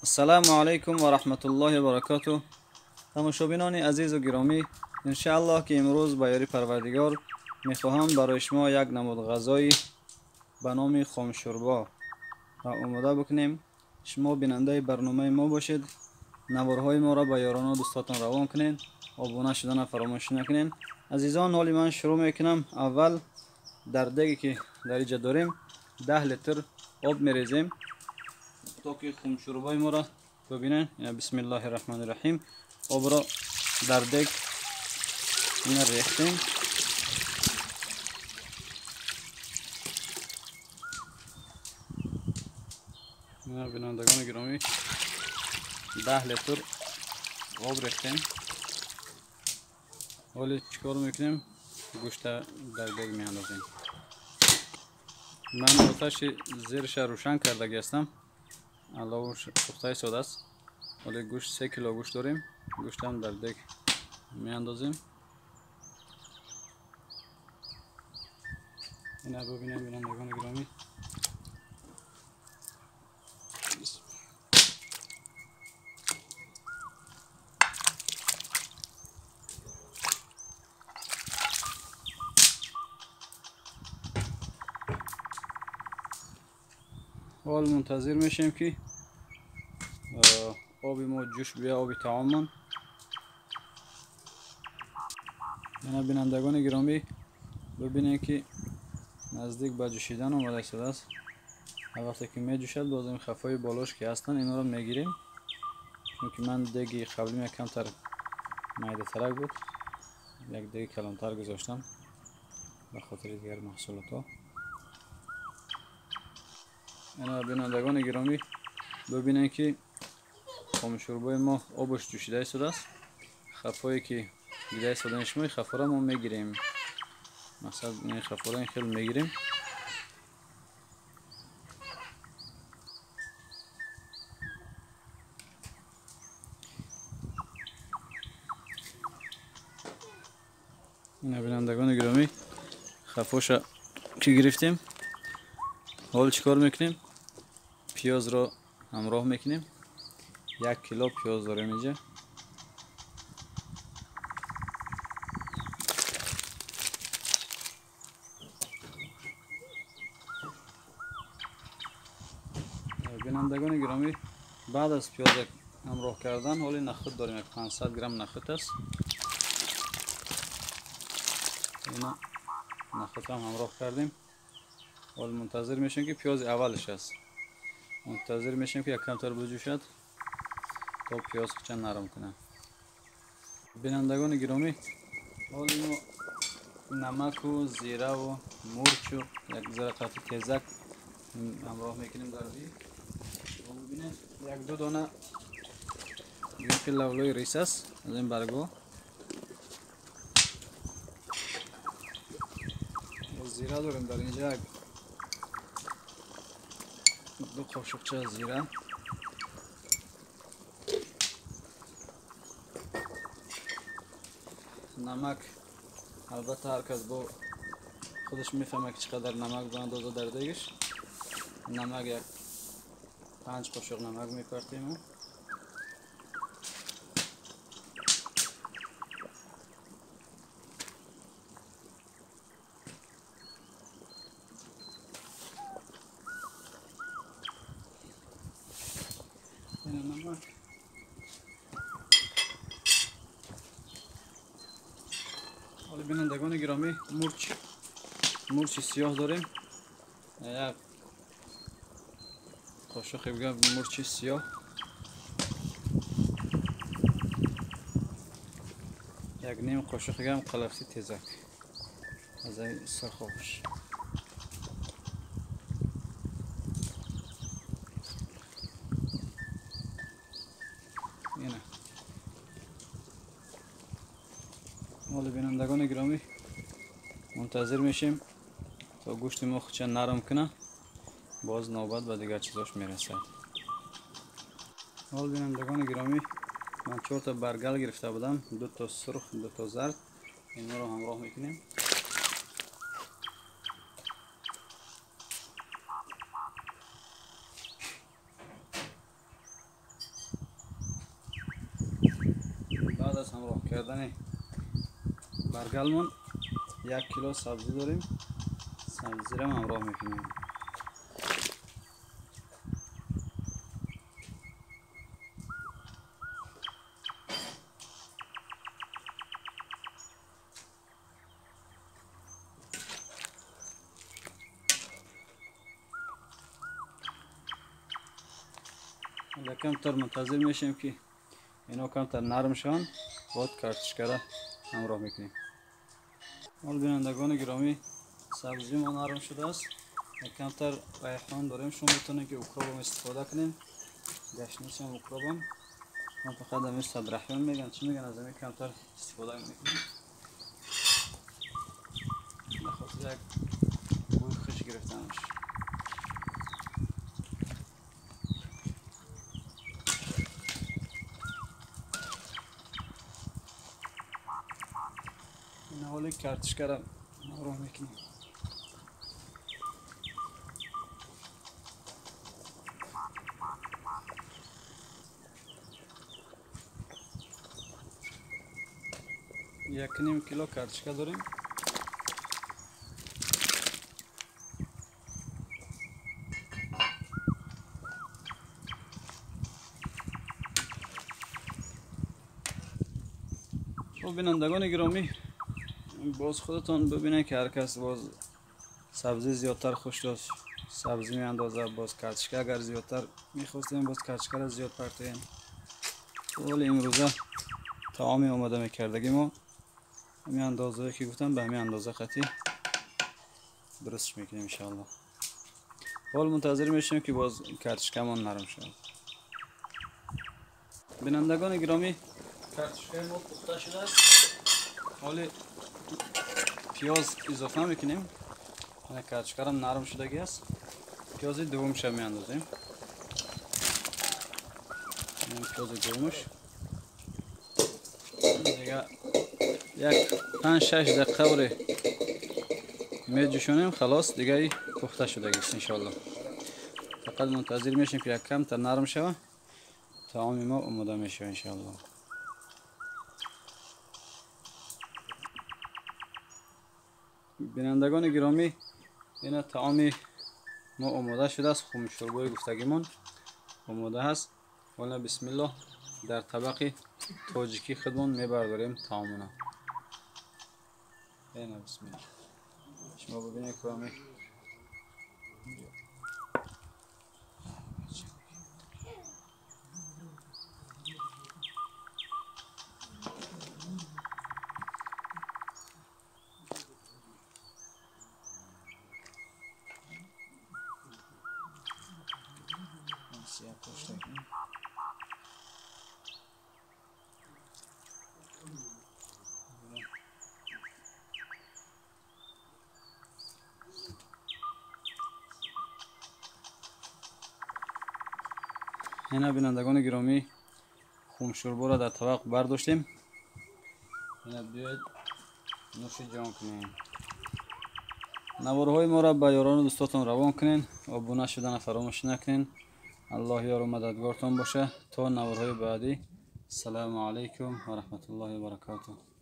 السلام علیکم و رحمت الله و برکاته. تماشابینان عزیز و گرامی، انشاءالله که امروز با یاری پروردگار میخواهم برای شما یک نمود غذایی به نام خام شوربا را آماده بکنیم. شما بیننده برنامه ما باشید، نوارهای ما را به یاران و دوستاتان روان کنین، آبونه شدن فراموش نکنین. عزیزان، حالی من شروع میکنم. اول در دیگی که در اینجا داریم 10 لیتر آب میریزیم تا که خام شوربای ما را ببینن. بسم الله الرحمن الرحیم. آب را در دیگ ریختیم. بینندگان گرامی 10 لیتر آب ریختیم. حالی چیکار میکنیم؟ گوشت در دیگ میاندازیم. من آتش زیرش روشن کرده هستم. علاوه سوخته ساده است. حالی گوشت 3 کیلو گوشت داریم. گوشت هم در دیگ میاندازیم. اینا ببینیم بینندگان گرامی. حال منتظر میشیم که آبی ما جوش بیا، آبی طعاممان. اینا بینندگان گرامی ببینید که نزدیک به جوشیدن آمده شده است. وقتی که می جوشد باز این خفای بالاش که هستن اینا رو میگیریم، چون که من دیگی قبلی کمتر میده ترک بود، یک دیگه کلانتر گذاشتم به خاطر دیگر محصولات ها. اینا بینندگان گرامی ببینید که خام شوربای ما آبش جوشیده شده است. خفایی که دیده شدن شما خفا را ما میگیریم. مثلا این خفا را این خیلی میگیریم. اینا بینندگان گرامی خفاش که گرفتیم. حال چیکار میکنیم؟ پیاز را همراه میکنیم. 1 کیلو پیاز داریم اینجا. بینندگان گرامی بعد از پیاز همراه کردن حالی نخود داریم. 500 گرم نخود است. اینا نخود هم همراه کردیم. حال منتظر میشیم که پیاز اولش است. منتظر میشیم که یک کمتر بجوشد تا پیاز چند نرم کنه. بینندگان گرامی حالی ما نمک و زیره و مرچ و یک ذره قطع تیزک همراه میکنیم در دی. ببینید یک دو دانه که لولوی ریس است از این برگو. زیره داریم در اینجا، دو قاشقچه زیره. نمک البته هر کس با خودش میفهمه که چقدر نمک به اندازه در دیگش. نمک یک 5 قاشق نمک میپرتیم. این نمک حالا بینندگان گرامی مرچ سیاه داریم. یک قاشق بگم مرچ سیاه، یک نیم قاشق هم قلفسی تیزک از این سرخوش. اینه حالا بینندگان گرامی منتظر میشیم تا گوشت ما چند نرم کنه، باز نوبت به دیگر چیزاش میرسه. حال بینندگان گرامی من 4 تا برگل گرفته بودم، 2 تا سرخ 2 تا زرد. اینا رو همراه میکنیم. همراه کردن برگلمون 1 کیلو سبزی داریم. سبزی رو همراه میکنیم. کمتر منتظر میشیم که اینا کمتر نرم شوند، بعد کارتشکه را همراه میکنیم. حال بینندگان گرامی، سبزی ما نرم شده است. کمتر ریحان داریم، شما میتونید که اکراب هم استفاده کنین. گشنیش هم اکراب هم، من فقط همین صد ریحان میگن، چی میگن، از همین کمتر استفاده میکنیم. بخاطر یک بوی خوش گرفتنش. این حالی کارتشکه را همراه میکنیم. یک نیم کیلو کارتشکه داریم. خب بینندگان گرامی، باز خودتان ببینید که هر کس باز سبزی زیادتر خوش داشت سبزی می اندازه، باز کارتشکه اگر زیادتر میخواستیم باز کارتشکه را زیاد پرتیم. ولی امروزه طعامی آماده میکردگی ما همین اندازه که گفتم به همین اندازه خطی درستش میکنیم انشاءالله. حال منتظر میشیم که باز کارتشکه‌مان نرم شود. بینندگان گرامی، کارتشکه ما پخته شده است. حالی پیاز اضافه میکنیم. کارتشکه هم نرم شدگی است. پیاز دومش هم میاندازیم. این پیاز دومش دیگه یک 5-6 دقیقه وری میجوشونیم، خلاص دیگه پخته شدگی است انشاءالله. فقط منتظر میشیم که یک کم تا نرم شود، طعام ما آماده میشه انشاءالله. بینندگان گرامی، این طعام ما آماده شده است. خم شوربای گفتگیمون آماده است. حالا بسم الله در طبق تاجیکی خودمون میبرداریم طعامنا. اینا بسم الله. شما ببینید گرامی، اینا بینندگان گرامی، خم شوربا را در طبق برداشتیم. اینا بیاید نوش جان کنین. نوارهای ما را به یاران و دوستاتون روان کنین. ابونه شدن فراموش نکنین. الله یار و مددگارتان باشه تا نوارهای بعدی. السلام علیکم و رحمت الله و برکاته.